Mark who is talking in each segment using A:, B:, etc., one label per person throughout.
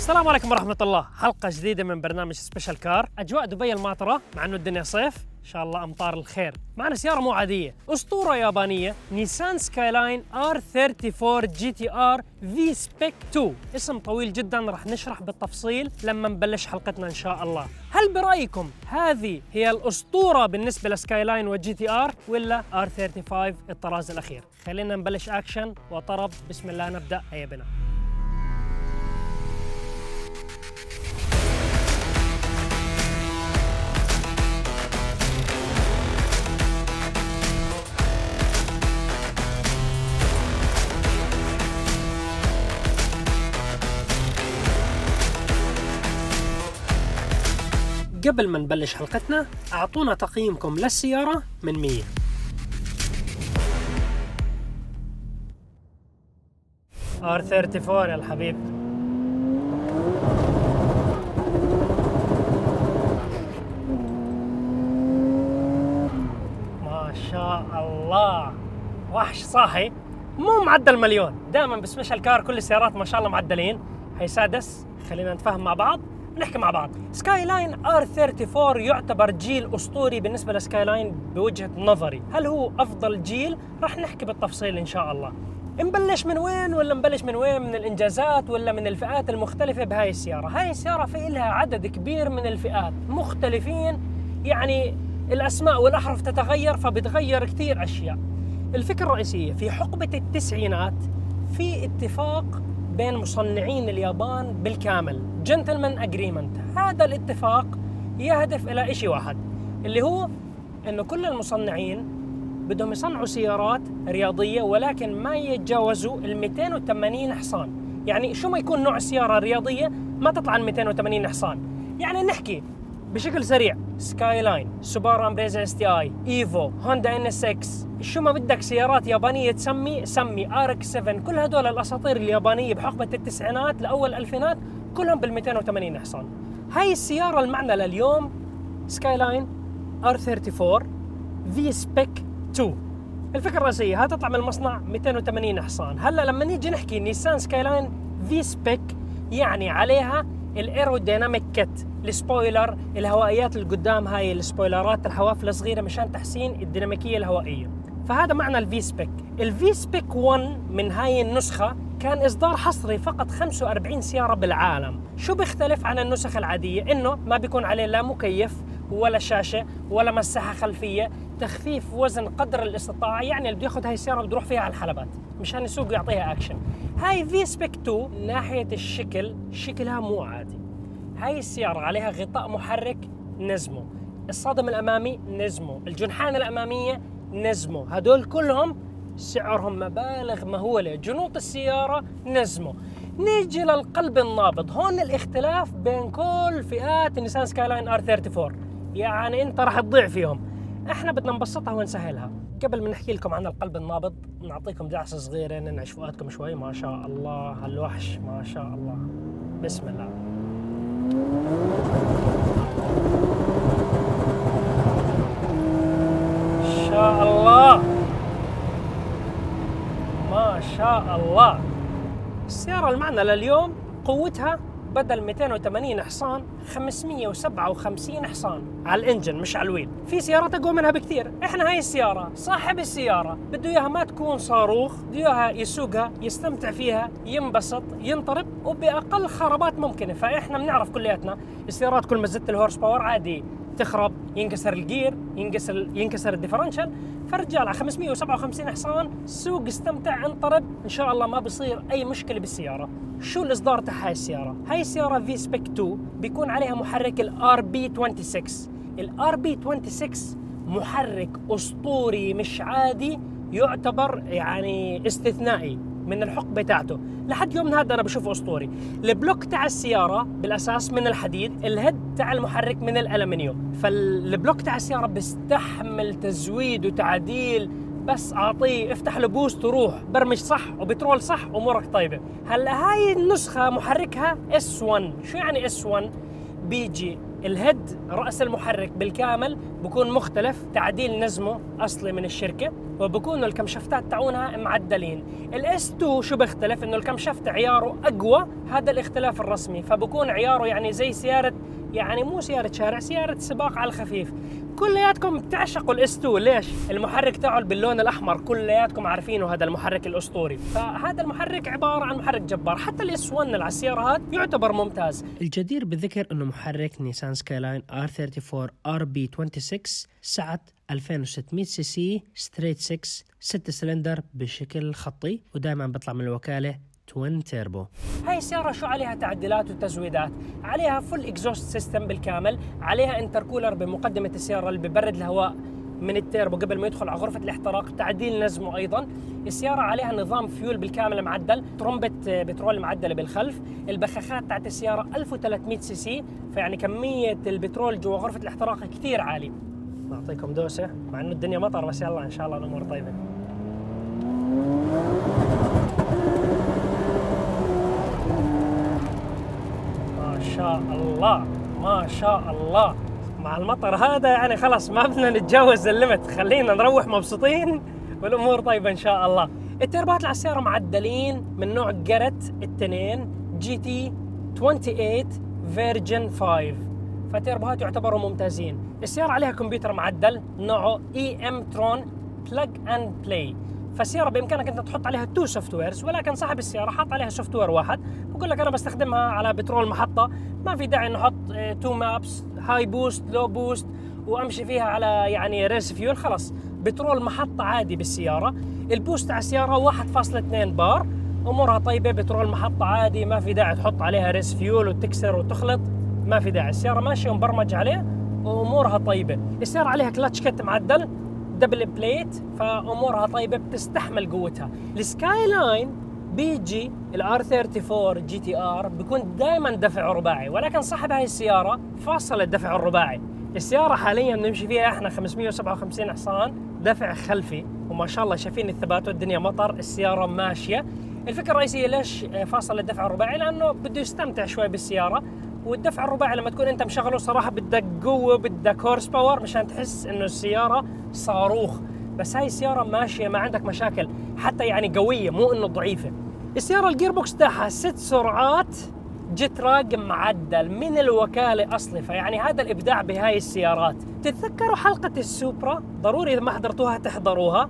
A: السلام عليكم ورحمة الله. حلقة جديدة من برنامج سبيشال كار. أجواء دبي الماطرة، مع إنه الدنيا صيف إن شاء الله أمطار الخير. معنا سيارة مو عادية، أسطورة يابانية، نيسان سكايلاين R34 GTR V Spec 2. اسم طويل جدا، رح نشرح بالتفصيل لما نبلش حلقتنا إن شاء الله. هل برأيكم هذه هي الأسطورة بالنسبة لسكايلاين وجي تي آر ولا R35 الطراز الأخير؟ خلينا نبلش أكشن وطرب. بسم الله نبدأ. هيا بنا. قبل ما نبلش حلقتنا أعطونا تقييمكم للسيارة من 100. R34 يا الحبيب. ما شاء الله، وحش صاحي، مو معدل مليون. دائما بسبيشال كار كل السيارات ما شاء الله معدلين. هي سادس، خلينا نتفاهم مع بعض، نحكي مع بعض. سكايلاين R34 يعتبر جيل أسطوري بالنسبة لسكايلاين بوجهة نظري. هل هو أفضل جيل؟ رح نحكي بالتفصيل إن شاء الله. نبلش من وين ولا نبلش من وين؟ من الإنجازات ولا من الفئات المختلفة بهاي السيارة؟ هاي السيارة في لها عدد كبير من الفئات مختلفين، يعني الأسماء والأحرف تتغير، فبتغير كثير أشياء. الفكرة الرئيسية في حقبة التسعينات في اتفاق بين مصنعين اليابان بالكامل، جنتلمان اجريمنت. هذا الاتفاق يهدف الى شيء واحد، اللي هو انه كل المصنعين بدهم يصنعوا سيارات رياضيه ولكن ما يتجاوزوا ال 280 حصان. يعني شو ما يكون نوع السياره رياضيه ما تطلع عن 280 حصان. يعني نحكي بشكل سريع: سكايلاين، سوبارو امبريزا STI، ايفو، هوندا NSX، شو ما بدك سيارات يابانيه تسمي سمي، RX-7. كل هدول الاساطير اليابانيه بحقبه التسعينات لاول الالفينات كلهم بال 280 حصان. هاي السياره المعنى لليوم سكايلاين R34 V Spec 2. الفكره الرئيسيه هتطلع من المصنع 280 حصان. هلا لما نيجي نحكي نيسان سكايلاين V Spec يعني عليها الايروديناميك كت، السبويلر، الهوائيات اللي قدام، هاي السبويلرات الحواف الصغيره مشان تحسين الديناميكيه الهوائيه. فهذا معنى الفي سبيك. الفي سبيك 1 من هاي النسخه كان اصدار حصري فقط 45 سياره بالعالم. شو بيختلف عن النسخ العاديه؟ انه ما بيكون عليه لا مكيف ولا شاشه ولا مساحه خلفيه، تخفيف وزن قدر الاستطاعه. يعني اللي بده ياخذ هاي السياره بده يروح فيها على الحلبات مشان يسوق يعطيها اكشن. هاي في سبيك 2 من ناحيه الشكل شكلها مو عادي. هاي السيارة عليها غطاء محرك نزمو، الصادم الأمامي نزمو، الجنحان الأمامية نزمو، هدول كلهم سعرهم مبالغ مهولة. جنوط السيارة نزمو. نيجي للقلب النابض، هون الاختلاف بين كل فئات النيسان سكايلاين R34، يعني انت راح تضيع فيهم. احنا بدنا نبسطها ونسهلها. قبل ما نحكي لكم عن القلب النابض نعطيكم دعسة صغيرة ننعش فؤادكم شوي. ما شاء الله هالوحش، ما شاء الله، بسم الله. ما شاء الله، ما شاء الله. السيارة المعنى لليوم قوتها بدل 280 حصان 557 حصان على الانجن مش على الويل. في سيارات اقوى منها بكثير. احنا هاي السيارة صاحب السيارة بده اياها ما تكون صاروخ، بده اياها يسوقها يستمتع فيها ينبسط ينطرب وباقل خرابات ممكنة. فاحنا بنعرف كلياتنا السيارات كل ما زدت الهورس باور عادي تخرب، ينكسر الجير، ينكسر الديفرنشال. فرجال على 557 حصان سوق استمتع انطرب ان شاء الله ما بصير اي مشكله بالسياره. شو الاصدار تاع هاي السياره؟ هاي السياره في سبيك 2 بيكون عليها محرك RB26. RB26 محرك اسطوري مش عادي، يعتبر يعني استثنائي من الحقبه تاعته. لحد يومنا هذا انا بشوفه اسطوري. البلوك تاع السياره بالاساس من الحديد، الهيد تاع المحرك من الالمنيوم. فالبلوك تاع السياره بيستحمل تزويد وتعديل. بس اعطيه افتح له بوست وروح برمج صح وبترول صح امورك طيبه. هلا هاي النسخه محركها S1. شو يعني S1؟ بيجي الهيد رأس المحرك بالكامل بكون مختلف، تعديل نزمه أصلي من الشركة، وبكونوا الكمشفتات تاعونها معدلين. الاس 2 شو بيختلف؟ انه الكمشفت عياره اقوى، هذا الاختلاف الرسمي، فبكون عياره يعني زي سيارة، يعني مو سيارة شارع، سيارة سباق على الخفيف. كلياتكم بتعشقوا الاس 2، ليش؟ المحرك تاعه باللون الاحمر، كلياتكم عارفينه هذا المحرك الاسطوري، فهذا المحرك عبارة عن محرك جبار. حتى الاس 1 على السيارات يعتبر ممتاز. الجدير بالذكر انه محرك نيسان سكايلاين R34 RB26 سعة 2600 سي سي ستريت 6 سلندر بشكل خطي، ودائما بيطلع من الوكالة توين تيربو. هاي السيارة شو عليها تعديلات وتزويدات؟ عليها فول اكزوست سيستم بالكامل، عليها انتركولر بمقدمة السيارة اللي ببرد الهواء من التيربو قبل ما يدخل على غرفة الاحتراق، تعديل نزمه أيضا. السيارة عليها نظام فيول بالكامل معدل، ترمبة بترول معدلة بالخلف. البخاخات تاعت السيارة 1300 سي سي، فيعني كمية البترول جوا غرفة الاحتراق كثير عالي. نعطيكم دوسة مع انه الدنيا مطر، بس يلا ان شاء الله الامور طيبة. ما شاء الله ما شاء الله. مع المطر هذا يعني خلاص ما بدنا نتجاوز الليمت، خلينا نروح مبسوطين والامور طيبة ان شاء الله. التربات على السيارة معدلين من نوع جارت التنين جي تي 28 فيرجن 5، فتربوهات يعتبروا ممتازين. السيارة عليها كمبيوتر معدل نوعه EM Tron بلاج اند بلاي، فالسيارة بإمكانك أنت تحط عليها 2 سوفت ويرز، ولكن صاحب السيارة حط عليها سوفت وير واحد. بقول لك أنا بستخدمها على بترول محطة، ما في داعي نحط 2 مابس، هاي بوست لو بوست، وأمشي فيها على يعني ريس فيول. خلاص بترول محطة عادي بالسيارة. البوست على السيارة 1.2 بار، أمورها طيبة. بترول محطة عادي، ما في داعي تحط عليها ريس فيول وتكسر وتخلط، ما في داعي. السيارة ماشية ومبرمج عليه وأمورها طيبة. السيارة عليها كلاتش كت معدل دبل بليت، فأمورها طيبة بتستحمل قوتها. السكاي لاين بيجي الار 34 جي تي ار بيكون دائما دفع رباعي، ولكن صاحب هاي السيارة فاصل الدفع الرباعي. السيارة حاليا نمشي فيها احنا 557 حصان دفع خلفي، وما شاء الله شايفين الثبات والدنيا مطر، السيارة ماشية. الفكرة الرئيسية ليش فاصل الدفع الرباعي؟ لأنه بده يستمتع شوي بالسيارة، والدفع الرباعي لما تكون انت مشغله صراحة بدك قوة، بدك هورس باور مشان تحس انه السيارة صاروخ. بس هاي السيارة ماشية ما عندك مشاكل، حتى يعني قوية مو انه ضعيفة. السيارة الجير بوكس تاعها 6 سرعات جت راق معدل من الوكالة أصلي، فيعني هذا الإبداع بهاي السيارات. تتذكروا حلقة السوبرا؟ ضروري إذا ما حضرتوها تحضروها.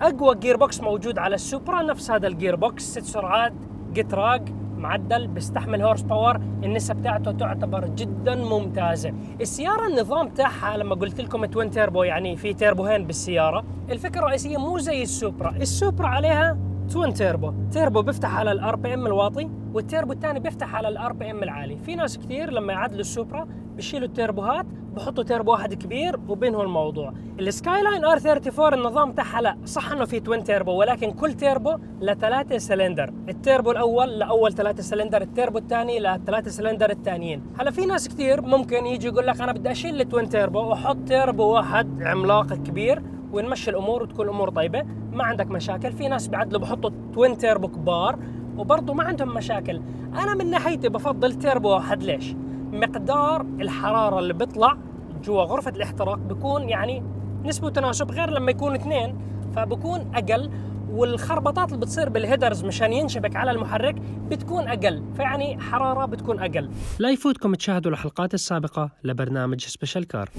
A: أقوى جير بوكس موجود على السوبرا نفس هذا الجير بوكس، 6 سرعات جت راق معدل، بيستحمل هورس باور، النسبة بتاعته تعتبر جدا ممتازة. السيارة النظام تاعها لما قلت لكم توين تيربو، يعني في تيربوهين بالسيارة. الفكرة الرئيسية مو زي السوبرا، السوبرا عليها توين تيربو، تيربو بيفتح على الار بي ام الواطي، والتيربو الثاني بيفتح على الار بي ام العالي. في ناس كثير لما يعدلوا السوبرا بيشيلوا التيربوهات، بحطوا تيربو واحد كبير وبينهم الموضوع. السكاي لاين ار 34 النظام تاعها لا صح انه في توين تيربو، ولكن كل تيربو ل3 سلندر. التيربو الاول لاول 3 سلندر، التيربو الثاني ل3 سلندر الثانيين. هلا في ناس كثير ممكن يجي يقول لك انا بدي اشيل التوين تيربو واحط تيربو واحد عملاق كبير ونمشي الامور وتكون الامور طيبه، ما عندك مشاكل. في ناس بيعدلوا بحطوا توين تيربو كبار وبرضه ما عندهم مشاكل. انا من ناحيتي بفضل تيربو واحد. ليش؟ مقدار الحراره اللي بيطلع جوا غرفه الاحتراق بيكون يعني نسبه وتناسب، غير لما يكون اثنين فبكون اقل، والخربطات اللي بتصير بالهيدرز مشان ينشبك على المحرك بتكون اقل، فيعني حراره بتكون اقل. لا يفوتكم تشاهدوا الحلقات السابقه لبرنامج سبيشال كار.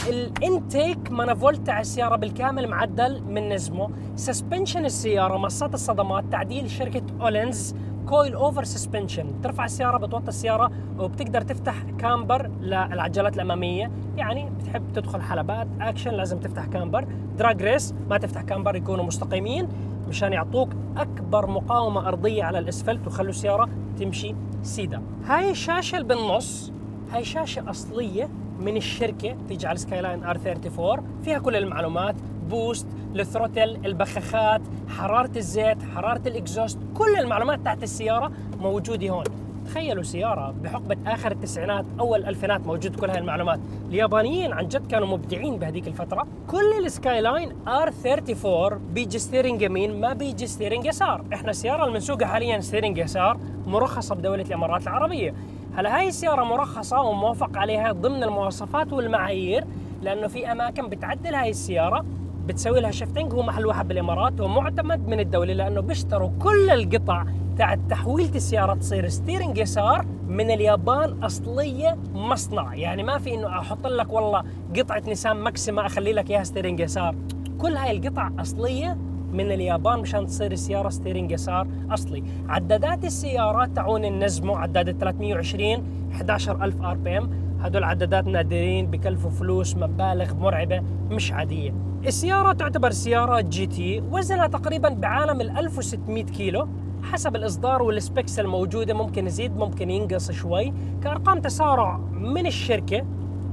A: الانتيك مانيفولت تاع السياره بالكامل معدل من نزمه. سسبنشن السياره، مصات الصدمات تعديل شركه اولينز كويل اوفر سسبنشن. ترفع السياره، بتوطي السياره، وبتقدر تفتح كامبر للعجلات الاماميه. يعني بتحب تدخل حلبات اكشن لازم تفتح كامبر. دراج ريس ما تفتح كامبر، يكونوا مستقيمين مشان يعطوك اكبر مقاومه ارضيه على الاسفلت ويخلوا السياره تمشي سيدان. هاي الشاشة اللي بالنص هاي شاشة أصلية من الشركة، تيجي على سكاي لاين R34، فيها كل المعلومات، بوست، الثروتل، البخاخات، حرارة الزيت، حرارة الإكزوست، كل المعلومات تحت السيارة موجودة هون. تخيلوا سيارة بحقبة آخر التسعينات أول الألفينات موجود كل هاي المعلومات. اليابانيين عن جد كانوا مبدعين بهذيك الفترة. كل السكاي لاين R34 بيجي ستيرنج يمين، ما بيجي ستيرنج يسار. احنا السيارة اللي بنسوقها حاليا ستيرنج يسار، مرخصة بدولة الإمارات العربية. هلا هاي السيارة مرخصة وموافق عليها ضمن المواصفات والمعايير، لأنه في أماكن بتعدل هاي السيارة بتسوي لها شيفتنج، هو محل واحد بالإمارات ومعتمد من الدولة، لأنه بيشتروا كل القطع تاعت تحويلة السيارة تصير ستيرنج يسار من اليابان أصلية مصنع. يعني ما في إنه أحط لك والله قطعة نيسان ماكسيما أخلي لك إياها ستيرنج يسار، كل هاي القطع أصلية من اليابان مشان تصير السيارة ستيرنج يسار أصلي. عدادات السيارة تعون النزمو، عدادة 320 11,000 RPM، هدول عدادات نادرين بكلفوا فلوس مبالغ مرعبة مش عادية. السيارة تعتبر سيارة جي تي، وزنها تقريبا بعالم 1600 كيلو حسب الإصدار والسبيكس الموجودة، ممكن يزيد ممكن ينقص شوي. كأرقام تسارع من الشركة،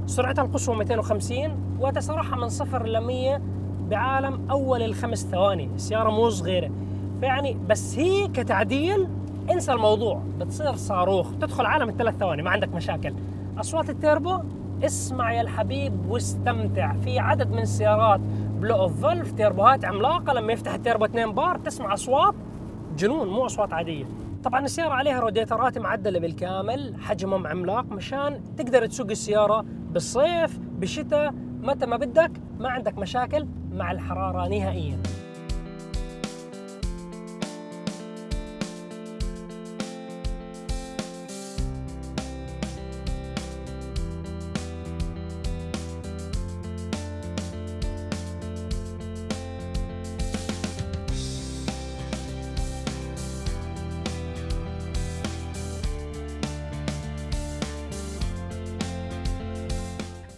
A: سرعتها القصوى 250 وتسارعها من 0 إلى 100 بعالم أول ال5 ثواني. السيارة مو صغيرة، فيعني بس هي كتعديل انسى الموضوع، بتصير صاروخ، تدخل عالم ال3 ثواني ما عندك مشاكل. أصوات التيربو اسمع يا الحبيب واستمتع. في عدد من السيارات بلو اوف فالف تيربوهات عملاقة، لما يفتح التيربو 2 بار تسمع أصوات جنون، مو أصوات عادية. طبعا السيارة عليها روديترات معدلة بالكامل، حجمهم عملاق مشان تقدر تسوق السيارة بالصيف بالشتاء متى ما بدك، ما عندك مشاكل مع الحرارة نهائيا.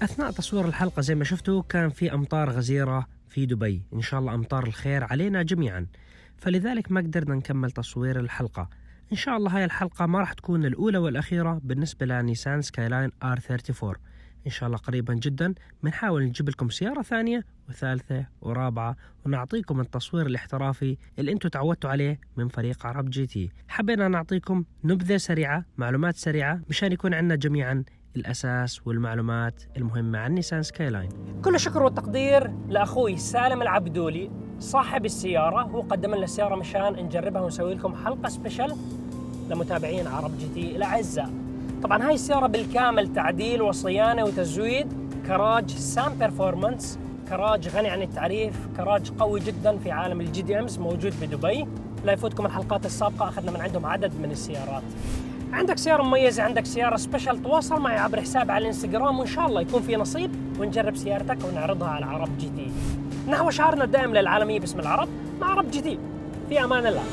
A: أثناء تصوير الحلقة زي ما شفتوا كان في أمطار غزيرة في دبي، إن شاء الله أمطار الخير علينا جميعا، فلذلك ما قدرنا نكمل تصوير الحلقة. إن شاء الله هاي الحلقة ما راح تكون الأولى والأخيرة بالنسبة لنيسان سكاي لاين R34. إن شاء الله قريبا جدا بنحاول نجيب لكم سيارة ثانية وثالثة ورابعة ونعطيكم التصوير الاحترافي اللي انتم تعودتوا عليه من فريق عرب جي تي. حبينا نعطيكم نبذة سريعة، معلومات سريعة مشان يكون عندنا جميعا الأساس والمعلومات المهمة عن نيسان سكاي لاين. كل الشكر والتقدير لأخوي سالم العبدولي صاحب السيارة، هو قدم لنا السيارة مشان نجربها ونسوي لكم حلقة سبيشل لمتابعين عرب جي تي الأعزاء. طبعا هاي السيارة بالكامل تعديل وصيانة وتزويد، كراج سام بيرفورمانس، كراج غني عن التعريف، كراج قوي جدا في عالم الجي دي امز، موجود بدبي. لا يفوتكم الحلقات السابقة، أخذنا من عندهم عدد من السيارات. عندك سيارة مميزة، عندك سيارة سبيشل، تواصل معي عبر حساب على الانستغرام وإن شاء الله يكون في نصيب ونجرب سيارتك ونعرضها على عرب جي تي. نحو شعارنا الدائم للعالمية باسم العرب مع عرب جي تي. في أمان الله.